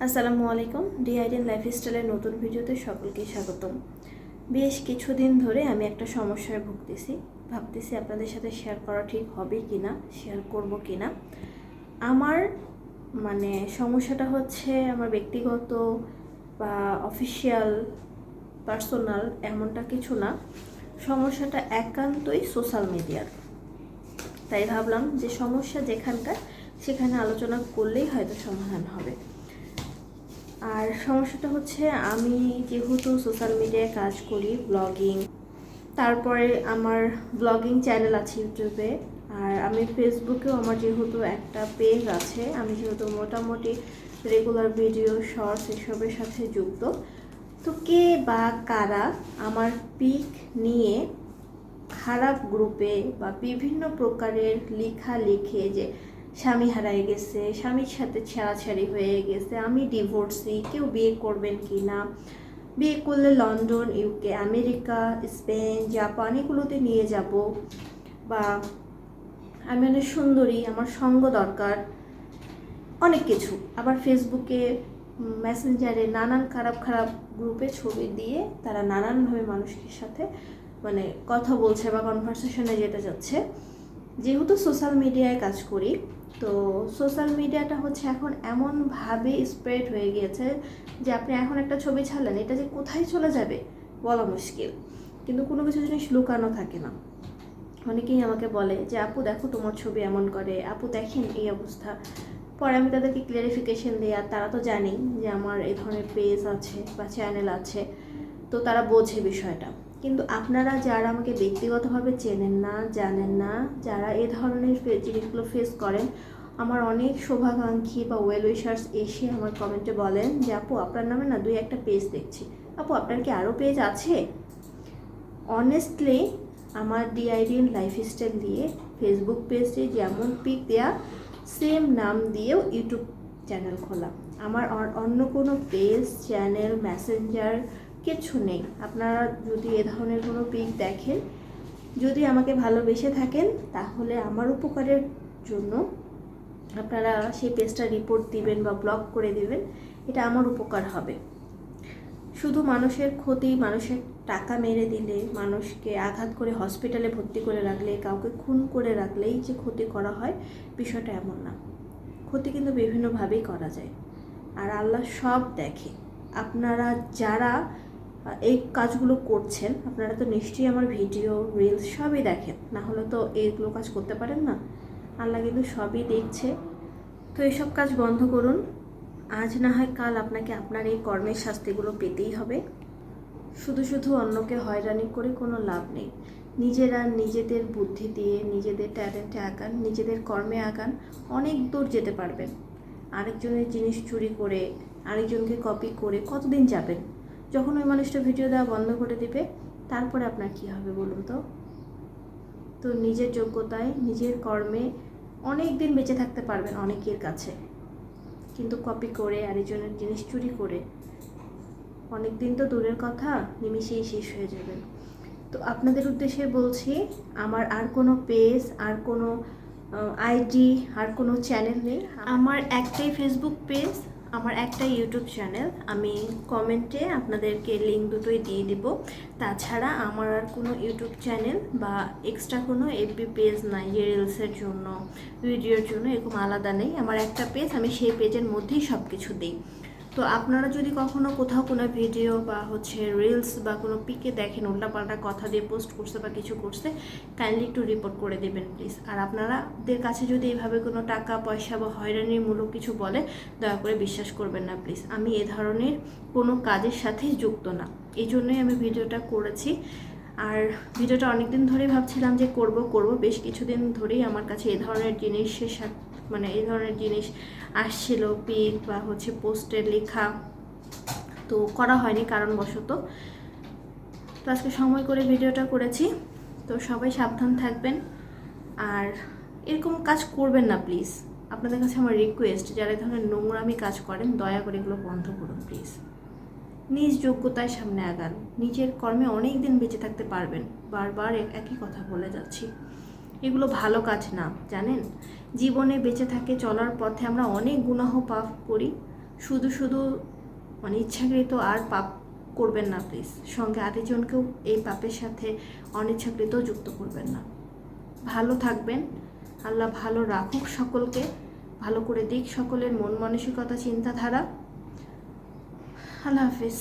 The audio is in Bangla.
আসসালামু আলাইকুম। ডিআইডিএন লাইফস্টাইলের নতুন ভিডিওতে সকলকে স্বাগতম। বেশ কিছুদিন ধরে আমি একটা সমস্যায় ভুগতেছি, ভাবতেছি আপনাদের সাথে শেয়ার করা ঠিক হবে কি না, শেয়ার করব কি না। আমার সমস্যাটা হচ্ছে আমার ব্যক্তিগত বা অফিসিয়াল পার্সোনাল এমনটা কিছু না, সমস্যাটা একান্তই সোশ্যাল মিডিয়ার। তাই ভাবলাম যে সমস্যা যেখানকার সেখানে আলোচনা করলেই হয়তো সমাধান হবে। আর সমস্যাটা হচ্ছে আমি যেহেতু সোশ্যাল মিডিয়ায় কাজ করি, ব্লগিং, তারপরে আমার ব্লগিং চ্যানেল আছে ইউটিউবে, আর আমি ফেসবুকেও আমার যেহেতু একটা পেজ আছে, আমি যেহেতু মোটামুটি রেগুলার ভিডিও শর্টস এসবের সাথে যুক্ত, তো কে বা কারা আমার পিক নিয়ে খারাপ গ্রুপে বা বিভিন্ন প্রকারের লেখা লিখে যে স্বামী হারায় গেছে, স্বামীর সাথে ছাড়াছাড়ি হয়ে গেছে, আমি ডিভোর্সি, কেউ বিয়ে করবেন কি না, বিয়ে করলে London, UK, America, Spain, Japan এগুলোতে নিয়ে যাব, বা আমি অনেক সুন্দরী, আমার সঙ্গ দরকার, অনেক কিছু। আবার ফেসবুকে, মেসেঞ্জারে নানান খারাপ খারাপ গ্রুপে ছবি দিয়ে তারা নানানভাবে মানুষের সাথে কথা বলছে বা কনভারসেশনে যেতে যাচ্ছে। যেহেতু সোশ্যাল মিডিয়ায় কাজ করি, তো সোশ্যাল মিডিয়াটা হচ্ছে এখন এমনভাবে স্প্রেড হয়ে গিয়েছে যে আপনি এখন একটা ছবি ছাড়লেন, এটা যে কোথায় চলে যাবে বলা মুশকিল। কিন্তু কোনো কিছু জিনিস লুকানো থাকে না। অনেকেই আমাকে বলে যে আপু দেখো তোমার ছবি এমন করে, আপু দেখেন এই অবস্থা। পরে আমি তাদেরকে ক্লিয়ারিফিকেশন দিই, আর তারা তো জানেই যে আমার এই ধরনের পেজ আছে বা চ্যানেল আছে, তো তারা বোঝে বিষয়টা। কিন্তু আপনারা যারা আমাকে ব্যক্তিগতভাবে চেনেন না, জানেন না, যারা এই ধরনের জিনিসগুলো ফেস করেন, আমার অনেক শুভাকাঙ্ক্ষী বা ওয়েল উইশার্স এসে আমার কমেন্টে বলেন যে আপু আপনার নামে না 2-1টা পেজ দেখছি, আপু আপনার কি আরও পেজ আছে? অনেস্টলি আমার ডিআইডিএন লাইফস্টাইল দিয়ে ফেসবুক পেজে যেমন পিক দেয়া, সেম নাম দিয়েও ইউটিউব চ্যানেল খোলা। আমার অন্য কোনো পেজ, চ্যানেল, মেসেঞ্জার কিছু নেই। আপনারা যদি এ ধরনের কোনো পিক দেখেন, যদি আমাকে ভালোবেসে থাকেন, তাহলে আমার উপকারের জন্য আপনারা সেই পেজটা রিপোর্ট দিবেন বা ব্লক করে দিবেন, এটা আমার উপকার হবে। শুধু মানুষের ক্ষতি, মানুষের টাকা মেরে দিলে, মানুষকে আঘাত করে হসপিটালে ভর্তি করে রাখলে, কাউকে খুন করে রাখলেই যে ক্ষতি করা হয়, বিষয়টা এমন না। ক্ষতি কিন্তু বিভিন্নভাবেই করা যায়, আর আল্লাহ সব দেখে। আপনারা যারা এই কাজগুলো করছেন, আপনারা তো নিশ্চয়ই আমার ভিডিও, রিলস সবই দেখেন, না হলে তো এইগুলো কাজ করতে পারেন না। আল্লাহ কিন্তু সবই দেখছে। তো এইসব কাজ বন্ধ করুন। আজ না হয় কাল আপনাকে আপনার এই কর্মের শাস্তিগুলো পেতেই হবে। শুধু শুধু অন্যকে হয়রানি করে কোনো লাভ নেই। নিজেরা নিজেদের বুদ্ধি দিয়ে, নিজেদের ট্যালেন্টে আগান, নিজেদের কর্মে আগান, অনেক দূর যেতে পারবেন। আরেকজনের জিনিস চুরি করে, আরেকজনকে কপি করে কতদিন যাবেন? যখন ওই মানুষটা ভিডিও দেওয়া বন্ধ করে দিবে, তারপরে আপনার কী হবে বলুন তো? তো নিজের যোগ্যতায়, নিজের কর্মে অনেক দিন বেঁচে থাকতে পারবেন অনেকের কাছে, কিন্তু কপি করে, আরেকজনের জিনিস চুরি করে অনেক দিন তো দূরের কথা, নিমিষেই শেষ হয়ে যাবেন। তো আপনাদের উদ্দেশ্যে বলছি, আমার আর কোনো পেজ, আর কোনো আইডি, আর কোনো চ্যানেল নেই। আমার একটাই ফেসবুক পেজ, আমার একটা ইউটিউব চ্যানেল। আমি কমেন্টে আপনাদেরকে লিঙ্ক দুটোই দিয়ে দিব। তাছাড়া আমার আর কোনো ইউটিউব চ্যানেল বা এক্সট্রা কোনো এফবি পেজ নাই যে রিলসের জন্য, ভিডিওর জন্য, এরকম আলাদা নেই। আমার একটা পেজ, আমি সেই পেজের মধ্যেই সব কিছু দিই। তো আপনারা যদি কখনো কোথাও কোনো ভিডিও বা রিলস বা কোনো পিকে দেখেন উল্টাপাল্টা কথা দিয়ে পোস্ট করছে বা কিছু করছে, কাইন্ডলি একটু রিপোর্ট করে দেবেন প্লিজ। আর আপনাদের কাছে যদি এইভাবে কোনো টাকা পয়সা বা হয়রানিমূলক কিছু বলে, দয়া করে বিশ্বাস করবেন না প্লিজ। আমি এ ধরনের কোনো কাজের সাথে যুক্ত না, এই জন্যই আমি ভিডিওটা করেছি। আর ভিডিওটা অনেকদিন ধরেই ভাবছিলাম যে করব, বেশ কিছুদিন ধরেই আমার কাছে এই ধরনের জিনিসের সাথে এই ধরনের জিনিস আসছিল, পিক বা পোস্টের লেখা, তো করা হয়নি কারণবশত। তো আজকে সময় করে ভিডিওটা করেছি। তো সবাই সাবধান থাকবেন, আর এরকম কাজ করবেন না প্লিজ। আপনাদের কাছে আমার রিকোয়েস্ট, যারা এই ধরনের নোংরামি কাজ করেন, দয়া করে এগুলো বন্ধ করুন প্লিজ। নিজ যোগ্যতায় সামনে আগান, নিজের কর্মে অনেক দিন বেঁচে থাকতে পারবেন। বারবার একই কথা বলে যাচ্ছি, এগুলো ভালো কাজ না, জানেন? জীবনে বেঁচে থাকে চলার পথে আমরা অনেক গুনাহ পাপ করি, শুধু শুধু মানে ইচ্ছাকৃত আর পাপ করবেন না প্লিজ। সঙ্গে আরেকজনকেও এই পাপের সাথে অনিচ্ছাকৃত যুক্ত করবেন না। ভালো থাকবেন, আল্লাহ ভালো রাখুক সকলকে, ভালো করে দিক সকলের মন মানসিকতা চিন্তাধারা। আল্লাহ হাফিজ।